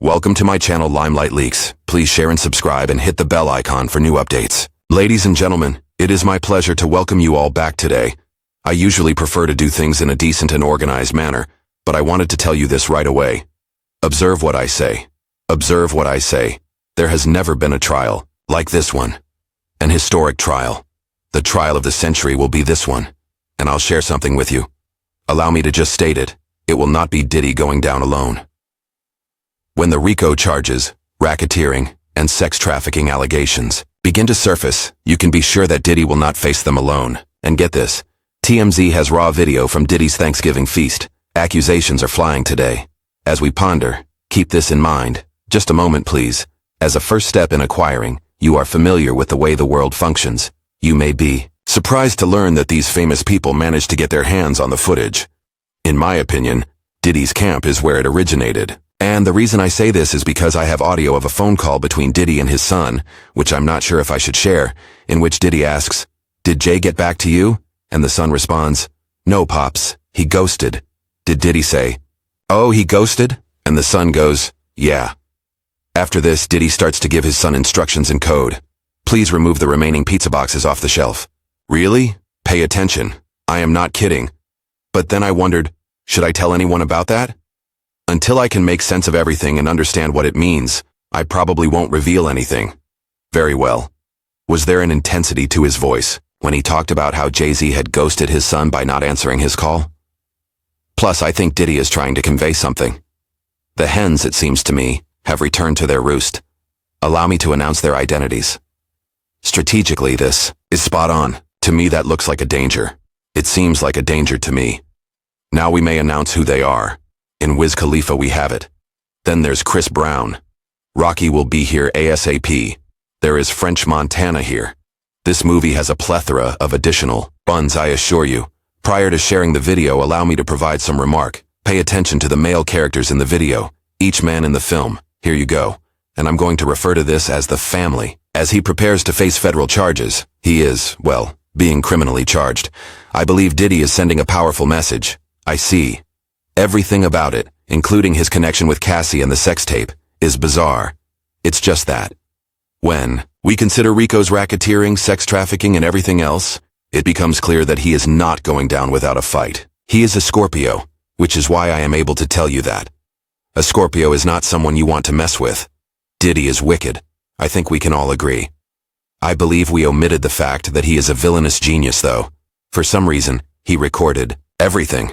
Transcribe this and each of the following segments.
Welcome to my channel Limelight Leaks. Please share and subscribe and hit the bell icon for new updates. Ladies and gentlemen, it is my pleasure to welcome you all back today. I usually prefer to do things in a decent and organized manner, but I wanted to tell you this right away. Observe what I say. Observe what I say. There has never been a trial like this one. An historic trial. The trial of the century will be this one. And I'll share something with you. Allow me to just state it. It will not be Diddy going down alone. When the RICO charges, racketeering, and sex trafficking allegations begin to surface, you can be sure that Diddy will not face them alone. And get this, TMZ has raw video from Diddy's Thanksgiving feast. Accusations are flying today. As we ponder, keep this in mind. Just a moment, please. As a first step in acquiring, you are familiar with the way the world functions. You may be surprised to learn that these famous people managed to get their hands on the footage. In my opinion, Diddy's camp is where it originated. And the reason I say this is because I have audio of a phone call between Diddy and his son, which I'm not sure if I should share, in which Diddy asks, "Did Jay get back to you?" And the son responds, "No, Pops, he ghosted." Did Diddy say, "Oh, he ghosted?" And the son goes, "Yeah." After this, Diddy starts to give his son instructions in code. "Please remove the remaining pizza boxes off the shelf." Really? Pay attention. I am not kidding. But then I wondered, should I tell anyone about that? Until I can make sense of everything and understand what it means, I probably won't reveal anything. Very well. Was there an intensity to his voice when he talked about how Jay-Z had ghosted his son by not answering his call? Plus, I think Diddy is trying to convey something. The hens, it seems to me, have returned to their roost. Allow me to announce their identities. Strategically, this is spot on. To me, that looks like a danger. It seems like a danger to me. Now we may announce who they are. In Wiz Khalifa we have it. Then there's Chris Brown. Rocky will be here ASAP. There is French Montana here. This movie has a plethora of additional buns, I assure you. Prior to sharing the video, allow me to provide some remark. Pay attention to the male characters in the video. Each man in the film. Here you go. And I'm going to refer to this as the family. As he prepares to face federal charges, he is, well, being criminally charged. I believe Diddy is sending a powerful message. I see. Everything about it, including his connection with Cassie and the sex tape, is bizarre. It's just that. When we consider Rico's racketeering, sex trafficking, and everything else, it becomes clear that he is not going down without a fight. He is a Scorpio, which is why I am able to tell you that. A Scorpio is not someone you want to mess with. Diddy is wicked. I think we can all agree. I believe we omitted the fact that he is a villainous genius, though. For some reason, he recorded everything.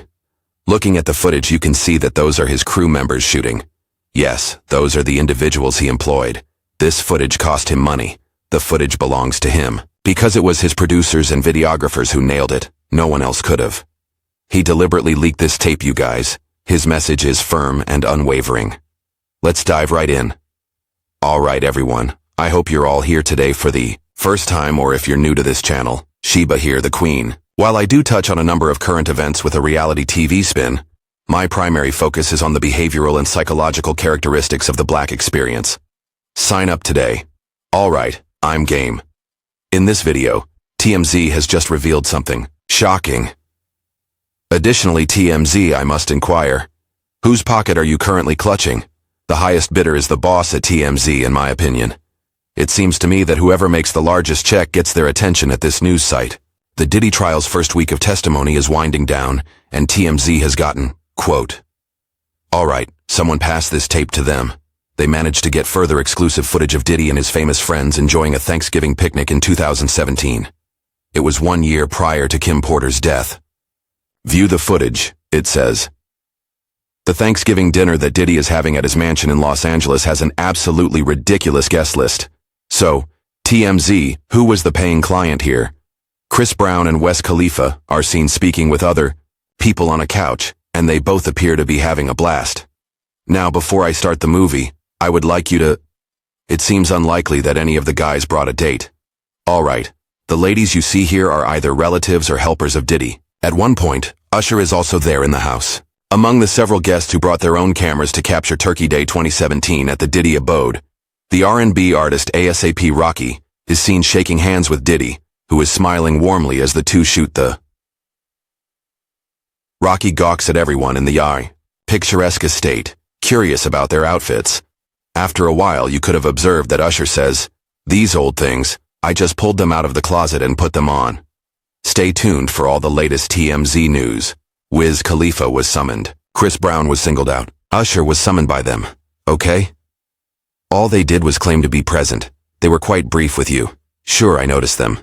Looking at the footage, you can see that those are his crew members shooting. Yes, those are the individuals he employed. This footage cost him money. The footage belongs to him. Because it was his producers and videographers who nailed it, no one else could have. He deliberately leaked this tape, you guys. His message is firm and unwavering. Let's dive right in. All right, everyone. I hope you're all here today for the first time, or if you're new to this channel, Sheba here, the Queen. While I do touch on a number of current events with a reality TV spin, my primary focus is on the behavioral and psychological characteristics of the Black experience. Sign up today. Alright, I'm game. In this video, TMZ has just revealed something shocking. Additionally, TMZ, I must inquire, whose pocket are you currently clutching? The highest bidder is the boss at TMZ, in my opinion. It seems to me that whoever makes the largest check gets their attention at this news site. The Diddy trial's first week of testimony is winding down, and TMZ has gotten, quote, "All right, someone pass this tape to them." They managed to get further exclusive footage of Diddy and his famous friends enjoying a Thanksgiving picnic in 2017. It was 1 year prior to Kim Porter's death. View the footage, it says. The Thanksgiving dinner that Diddy is having at his mansion in Los Angeles has an absolutely ridiculous guest list. So, TMZ, who was the paying client here? Chris Brown and Wiz Khalifa are seen speaking with other people on a couch, and they both appear to be having a blast. Now, before I start the movie, I would like you to... It seems unlikely that any of the guys brought a date. All right, the ladies you see here are either relatives or helpers of Diddy. At one point, Usher is also there in the house. Among the several guests who brought their own cameras to capture Turkey Day 2017 at the Diddy abode, the R&B artist ASAP Rocky is seen shaking hands with Diddy, who is smiling warmly as the two shoot the... Rocky gawks at everyone in the picturesque estate, curious about their outfits. After a while, you could have observed that Usher says, "These old things, I just pulled them out of the closet and put them on." Stay tuned for all the latest TMZ news. Wiz Khalifa was summoned. Chris Brown was singled out. Usher was summoned by them. Okay? All they did was claim to be present. They were quite brief with you. Sure, I noticed them.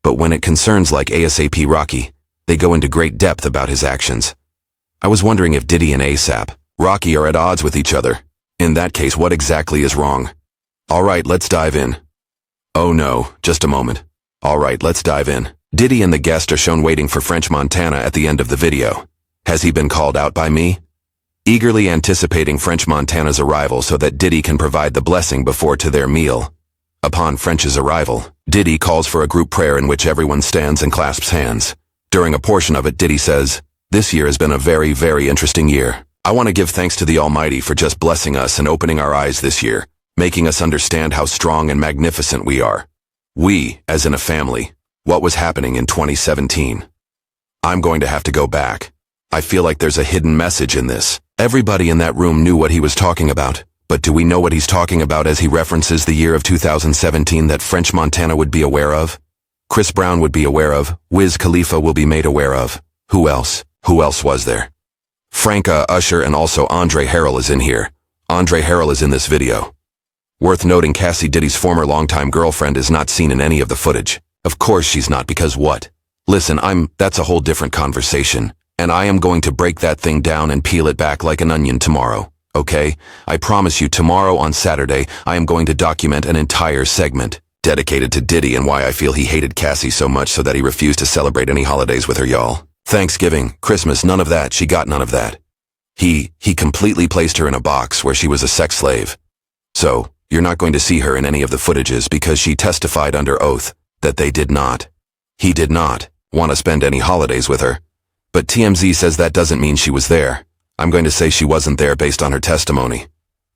But when it concerns like ASAP Rocky, they go into great depth about his actions. I was wondering if Diddy and ASAP Rocky are at odds with each other. In that case, what exactly is wrong? Alright, let's dive in. Oh no, just a moment. Alright, let's dive in. Diddy and the guest are shown waiting for French Montana at the end of the video. Has he been called out by me? Eagerly anticipating French Montana's arrival so that Diddy can provide the blessing before to their meal. Upon French's arrival, Diddy calls for a group prayer in which everyone stands and clasps hands. During a portion of it, Diddy says, "This year has been a very, very interesting year. I want to give thanks to the Almighty for just blessing us and opening our eyes this year, making us understand how strong and magnificent we are. We, as in a family, what was happening in 2017. I'm going to have to go back. I feel like there's a hidden message in this. Everybody in that room knew what he was talking about, but do we know what he's talking about as he references the year of 2017 that French Montana would be aware of? Chris Brown would be aware of, Wiz Khalifa will be made aware of. Who else? Who else was there? Franca, Usher, and also Andre Harrell is in here. Andre Harrell is in this video. Worth noting, Cassie Diddy's former longtime girlfriend is not seen in any of the footage. Of course she's not, because what? Listen, that's a whole different conversation, and I am going to break that thing down and peel it back like an onion tomorrow, okay? I promise you, tomorrow on Saturday, I am going to document an entire segment dedicated to Diddy and why I feel he hated Cassie so much so that he refused to celebrate any holidays with her, y'all. Thanksgiving, Christmas, none of that. She got none of that. He completely placed her in a box where she was a sex slave. So, you're not going to see her in any of the footages because she testified under oath that they did not. He did not want to spend any holidays with her. But TMZ says that doesn't mean she was there. I'm going to say she wasn't there based on her testimony.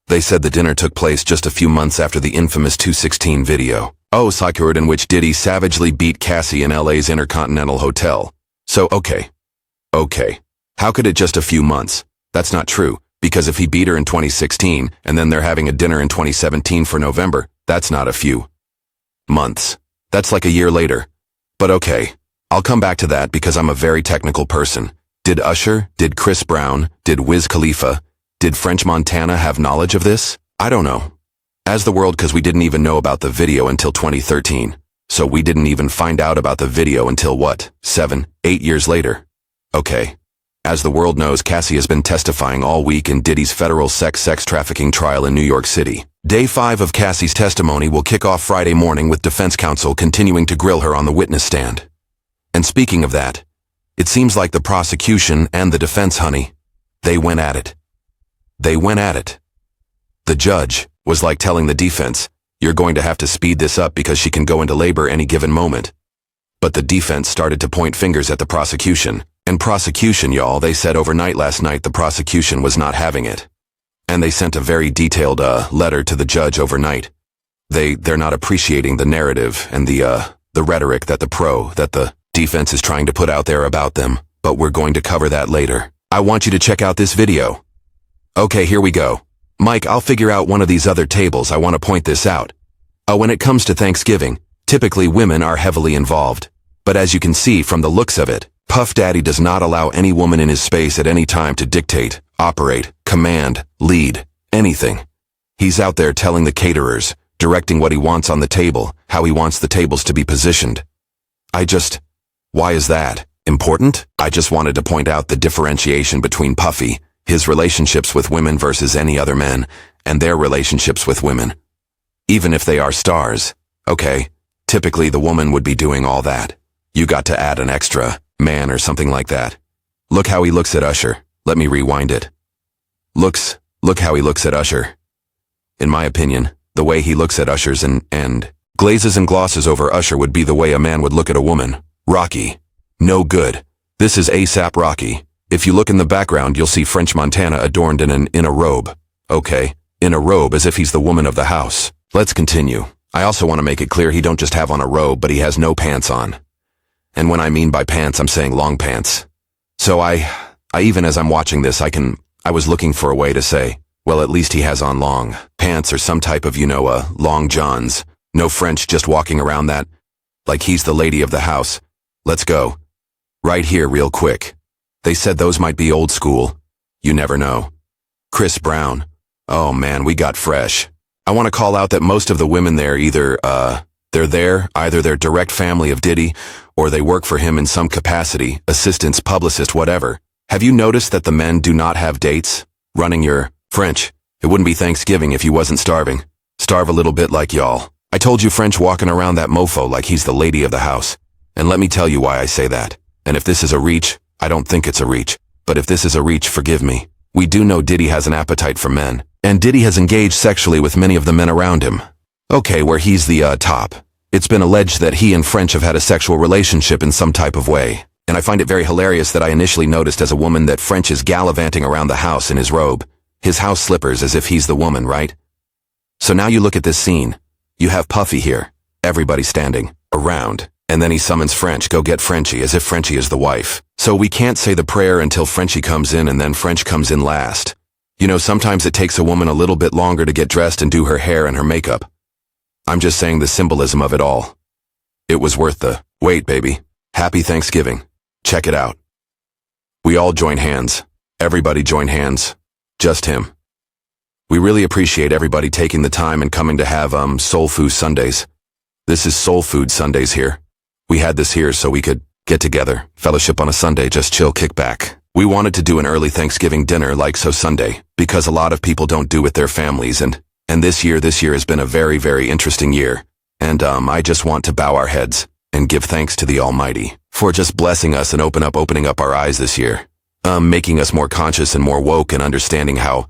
They said the dinner took place just a few months after the infamous 216 video. Oh, secured, in which Diddy savagely beat Cassie in LA's Intercontinental Hotel. So, okay. How could it just a few months? That's not true, because if he beat her in 2016, and then they're having a dinner in 2017 for November, that's not a few months. That's like a year later. But okay, I'll come back to that because I'm a very technical person. Did Usher, did Chris Brown, did Wiz Khalifa, did French Montana have knowledge of this? I don't know. As the world, because we didn't even know about the video until 2013. So we didn't even find out about the video until what, 7, 8 years later? Okay. As the world knows, Cassie has been testifying all week in Diddy's federal sex trafficking trial in New York City. Day 5 of Cassie's testimony will kick off Friday morning with defense counsel continuing to grill her on the witness stand. And speaking of that, it seems like the prosecution and the defense, honey, they went at it. The judge was like telling the defense, "You're going to have to speed this up because she can go into labor any given moment." But the defense started to point fingers at the prosecution. And prosecution, y'all, they said overnight last night the prosecution was not having it. And they sent a very detailed letter to the judge overnight. They're not appreciating the narrative and the rhetoric that the defense is trying to put out there about them. But we're going to cover that later. I want you to check out this video. Okay, here we go. Mike, I'll figure out one of these other tables. I want to point this out. When it comes to Thanksgiving, typically women are heavily involved. But as you can see from the looks of it, Puff Daddy does not allow any woman in his space at any time to dictate, operate, command, lead, anything. He's out there telling the caterers, directing what he wants on the table, how he wants the tables to be positioned. Why is that important? I just wanted to point out the differentiation between Puffy, his relationships with women versus any other men, and their relationships with women. Even if they are stars, okay, typically the woman would be doing all that. You got to add an extra man or something like that. Look how he looks at Usher. Let me rewind it. Look how he looks at Usher. In my opinion, the way he looks at Usher's and glazes and glosses over Usher would be the way a man would look at a woman. Rocky. No good. This is ASAP Rocky. If you look in the background, you'll see French Montana adorned in a robe. Okay, in a robe as if he's the woman of the house. Let's continue. I also want to make it clear he don't just have on a robe, but he has no pants on. And when I mean by pants, I'm saying long pants. So I even as I'm watching this, I was looking for a way to say, Well, at least he has on long pants or some type of, long johns. No French, just walking around that like he's the lady of the house. Let's go. Right here real quick. They said those might be old school. You never know. Chris Brown. Oh man, we got fresh. I want to call out that most of the women there either they're direct family of Diddy, or they work for him in some capacity, assistants, publicist, whatever. Have you noticed that the men do not have dates? Running your French. It wouldn't be Thanksgiving if you wasn't starving. Starve a little bit like y'all. I told you French walking around that mofo like he's the lady of the house. And let me tell you why I say that. And if this is a reach, I don't think it's a reach. But if this is a reach, forgive me. We do know Diddy has an appetite for men. And Diddy has engaged sexually with many of the men around him. Okay, where he's the top. It's been alleged that he and French have had a sexual relationship in some type of way. And I find it very hilarious that I initially noticed as a woman that French is gallivanting around the house in his robe, his house slippers, as if he's the woman, right? So now you look at this scene. You have Puffy here, everybody standing around, and then he summons French, go get Frenchie, as if Frenchie is the wife. So we can't say the prayer until Frenchie comes in, and then French comes in last. You know, sometimes it takes a woman a little bit longer to get dressed and do her hair and her makeup. I'm just saying the symbolism of it all. It was worth the wait, baby. Happy Thanksgiving. Check it out. We all join hands. Everybody join hands. Just him. We really appreciate everybody taking the time and coming to have Soul Food Sundays. This is Soul Food Sundays here. We had this here so we could get together, fellowship on a Sunday, just chill, kick back. We wanted to do an early Thanksgiving dinner like so Sunday, because a lot of people don't do with their families, and this year has been a very, very interesting year. And I just want to bow our heads and give thanks to the Almighty for just blessing us and opening up our eyes this year. Making us more conscious and more woke and understanding how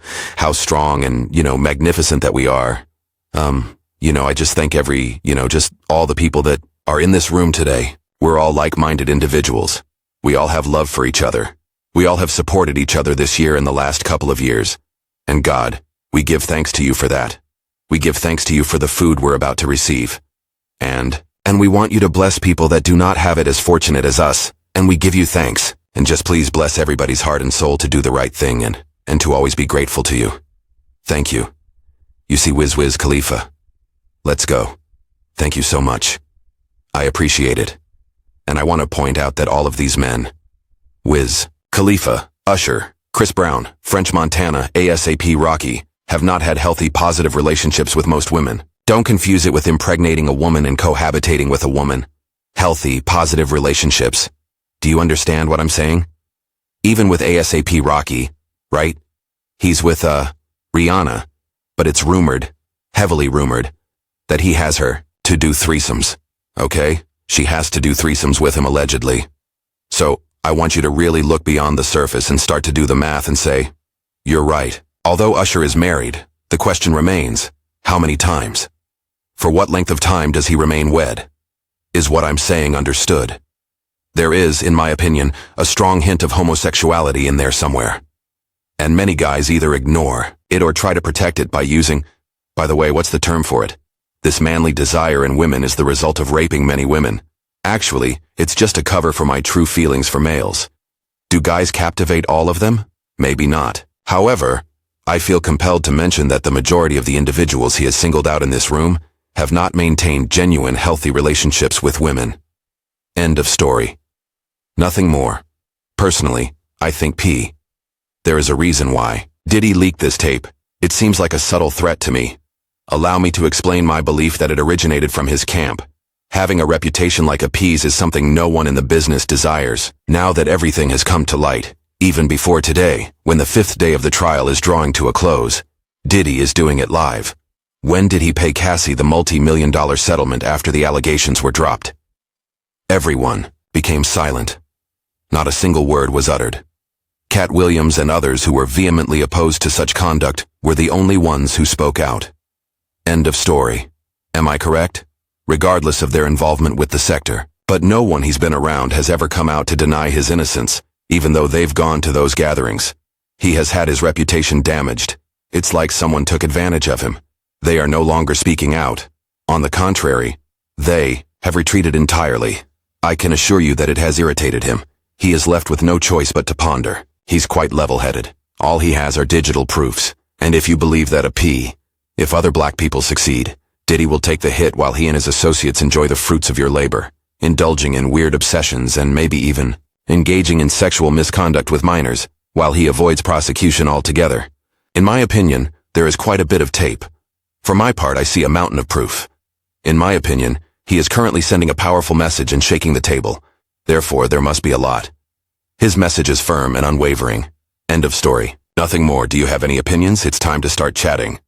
strong and, magnificent that we are. I just thank just all the people that are in this room today. We're all like-minded individuals. We all have love for each other. We all have supported each other this year and the last couple of years. And God, we give thanks to you for that. We give thanks to you for the food we're about to receive. And we want you to bless people that do not have it as fortunate as us. And we give you thanks. And just please bless everybody's heart and soul to do the right thing and to always be grateful to you. Thank you. You see Wiz Khalifa. Let's go. Thank you so much. I appreciate it. And I want to point out that all of these men, Wiz Khalifa, Usher, Chris Brown, French Montana, ASAP Rocky, have not had healthy, positive relationships with most women. Don't confuse it with impregnating a woman and cohabitating with a woman. Healthy, positive relationships. Do you understand what I'm saying? Even with ASAP Rocky, right? He's with, Rihanna, but it's rumored, heavily rumored, that he has her to do threesomes, okay? She has to do threesomes with him allegedly. So, I want you to really look beyond the surface and start to do the math and say, you're right. Although Usher is married, the question remains, how many times? For what length of time does he remain wed? Is what I'm saying understood? There is, in my opinion, a strong hint of homosexuality in there somewhere. And many guys either ignore it or try to protect it by using, by the way, what's the term for it? This manly desire in women is the result of raping many women. Actually, it's just a cover for my true feelings for males. Do guys captivate all of them? Maybe not. However, I feel compelled to mention that the majority of the individuals he has singled out in this room have not maintained genuine, healthy relationships with women. End of story. Nothing more. Personally, I think P. There is a reason why. Diddy leaked this tape. It seems like a subtle threat to me. Allow me to explain my belief that it originated from his camp. Having a reputation like a P's is something no one in the business desires, now that everything has come to light. Even before today, when the 5th day of the trial is drawing to a close, Diddy is doing it live. When did he pay Cassie the multi-million-dollar settlement after the allegations were dropped? Everyone became silent. Not a single word was uttered. Cat Williams and others who were vehemently opposed to such conduct were the only ones who spoke out. End of story. Am I correct? Regardless of their involvement with the sector. But no one he's been around has ever come out to deny his innocence, even though they've gone to those gatherings. He has had his reputation damaged. It's like someone took advantage of him. They are no longer speaking out. On the contrary, they have retreated entirely. I can assure you that it has irritated him. He is left with no choice but to ponder. He's quite level-headed. All he has are digital proofs. And if you believe that if other black people succeed, Diddy will take the hit while he and his associates enjoy the fruits of your labor, indulging in weird obsessions and maybe even engaging in sexual misconduct with minors, while he avoids prosecution altogether. In my opinion, there is quite a bit of tape. For my part, I see a mountain of proof. In my opinion, he is currently sending a powerful message and shaking the table. Therefore, there must be a lot. His message is firm and unwavering. End of story. Nothing more. Do you have any opinions? It's time to start chatting.